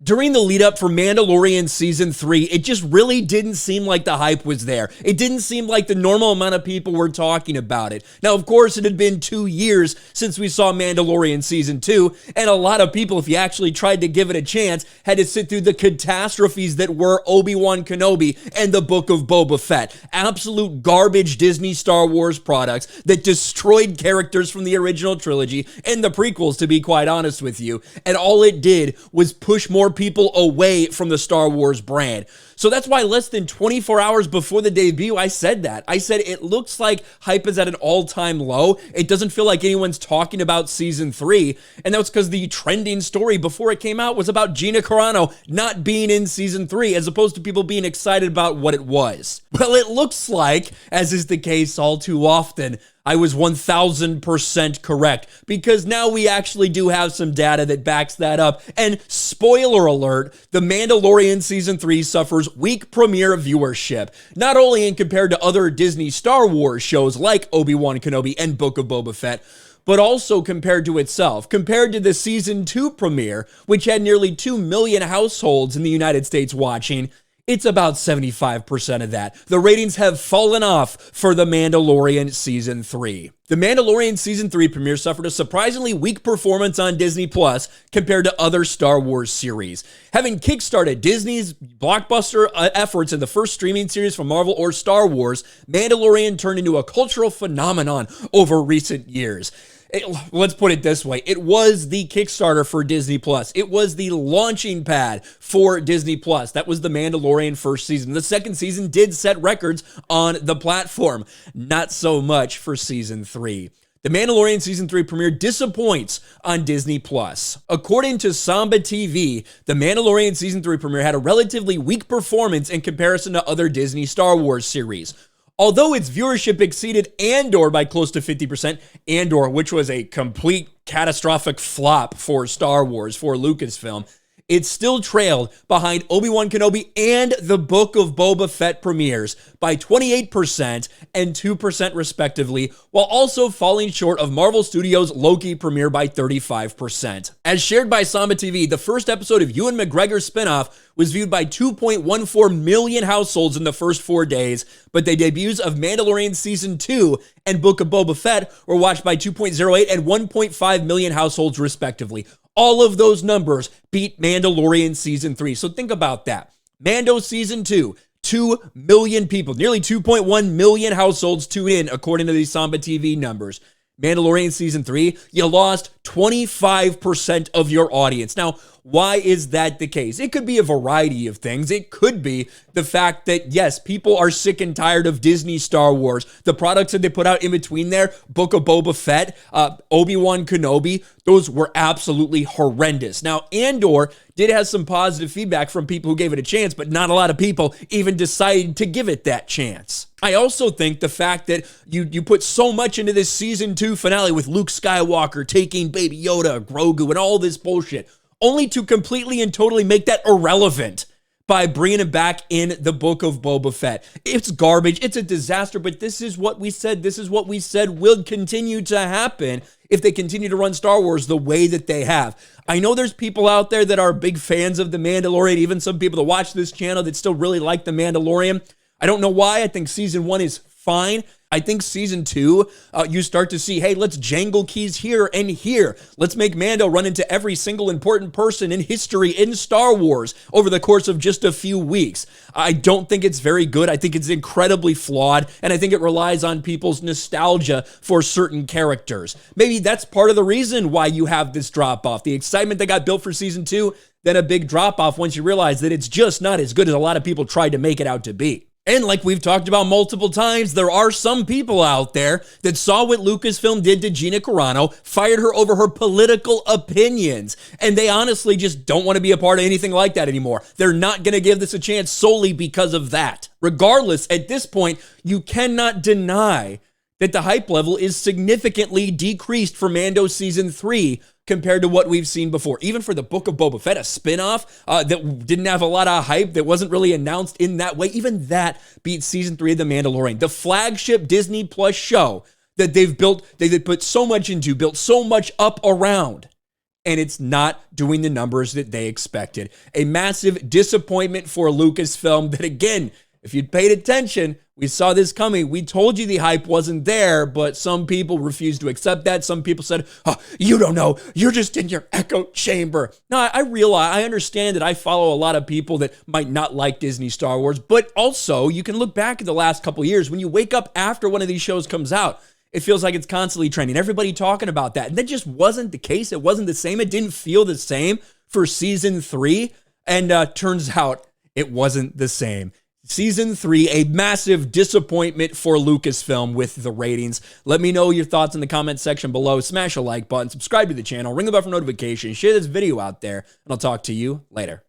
During the lead up for Mandalorian Season 3, it just really didn't seem like the hype was there. It didn't seem like the normal amount of people were talking about it. Now, of course, it had been 2 years since we saw Mandalorian Season 2, and a lot of people, if you actually tried to give it a chance, had to sit through the catastrophes that were Obi-Wan Kenobi and the Book of Boba Fett. Absolute garbage Disney Star Wars products that destroyed characters from the original trilogy and the prequels, to be quite honest with you. And all it did was push more people away from the Star Wars brand. So that's why less than 24 hours before the debut, I said that. I said it looks like hype is at an all-time low. It doesn't feel like anyone's talking about Season 3. And that was because the trending story before it came out was about Gina Carano not being in Season 3, as opposed to people being excited about what it was. Well, it looks like, as is the case all too often, I was 1000% correct, because now we actually do have some data that backs that up. And spoiler alert, The Mandalorian Season 3 suffers weak premiere viewership, not only in compared to other Disney Star Wars shows like Obi-Wan Kenobi and Book of Boba Fett, but also compared to itself. Compared to the Season 2 premiere, which had nearly 2 million households in the United States watching, it's about 75% of that. The ratings have fallen off for The Mandalorian Season 3. The Mandalorian Season 3 premiere suffered a surprisingly weak performance on Disney Plus compared to other Star Wars series. Having kickstarted Disney's blockbuster efforts in the first streaming series from Marvel or Star Wars, Mandalorian turned into a cultural phenomenon over recent years. Let's put it this way. It was the Kickstarter for Disney Plus. It was the launching pad for Disney Plus. That was The Mandalorian first season. The second season did set records on the platform. Not so much for Season 3. The Mandalorian Season 3 premiere disappoints on Disney Plus. According to Samba TV, The Mandalorian Season 3 premiere had a relatively weak performance in comparison to other Disney Star Wars series. Although its viewership exceeded Andor by close to 50%, Andor, which was a complete catastrophic flop for Star Wars, for Lucasfilm, it still trailed behind Obi-Wan Kenobi and the Book of Boba Fett premieres by 28% and 2% respectively, while also falling short of Marvel Studios' Loki premiere by 35%. As shared by Samba TV, the first episode of Ewan McGregor's spinoff was viewed by 2.14 million households in the first 4 days, but the debuts of Mandalorian Season 2 and Book of Boba Fett were watched by 2.08 and 1.5 million households respectively. All of those numbers beat Mandalorian Season 3. So think about that. Mando Season 2, 2 million people, nearly 2.1 million households tune in, according to these Samba TV numbers. Mandalorian Season 3, you lost 25% of your audience. Now, why is that the case? It could be a variety of things. It could be the fact that, yes, people are sick and tired of Disney Star Wars. The products that they put out in between there, Book of Boba Fett, Obi-Wan Kenobi, those were absolutely horrendous. Now, Andor did have some positive feedback from people who gave it a chance, but not a lot of people even decided to give it that chance. I also think the fact that you put so much into this Season 2 finale with Luke Skywalker taking Baby Yoda, Grogu, and all this bullshit, only to completely and totally make that irrelevant by bringing it back in the Book of Boba Fett. It's garbage. It's a disaster, but this is what we said. This is what we said will continue to happen if they continue to run Star Wars the way that they have. I know there's people out there that are big fans of The Mandalorian, even some people that watch this channel that still really like The Mandalorian. I don't know why. I think Season 1 is fine. I think Season 2, you start to see, hey, let's jangle keys here and here. Let's make Mando run into every single important person in history in Star Wars over the course of just a few weeks. I don't think it's very good. I think it's incredibly flawed, and I think it relies on people's nostalgia for certain characters. Maybe that's part of the reason why you have this drop-off. The excitement that got built for Season 2, then a big drop-off once you realize that it's just not as good as a lot of people tried to make it out to be. And like we've talked about multiple times, there are some people out there that saw what Lucasfilm did to Gina Carano, fired her over her political opinions, and they honestly just don't want to be a part of anything like that anymore. They're not going to give this a chance solely because of that. Regardless, at this point, you cannot deny that the hype level is significantly decreased for Mando Season 3 compared to what we've seen before. Even for the Book of Boba Fett, a spinoff that didn't have a lot of hype, that wasn't really announced in that way, even that beat Season 3 of The Mandalorian. The flagship Disney Plus show that they've put so much into, built so much up around. and it's not doing the numbers that they expected. A massive disappointment for Lucasfilm that, again, if you'd paid attention, we saw this coming. We told you the hype wasn't there, but some people refused to accept that. Some people said, oh, you don't know. You're just in your echo chamber. Now, I understand that I follow a lot of people that might not like Disney Star Wars, but also you can look back at the last couple of years. When you wake up after one of these shows comes out, it feels like it's constantly trending. Everybody talking about that. And that just wasn't the case. It wasn't the same. It didn't feel the same for season 3. And turns out it wasn't the same. Season 3, a massive disappointment for Lucasfilm with the ratings. Let me know your thoughts in the comment section below. Smash a like button, subscribe to the channel, ring the bell for notifications, share this video out there, and I'll talk to you later.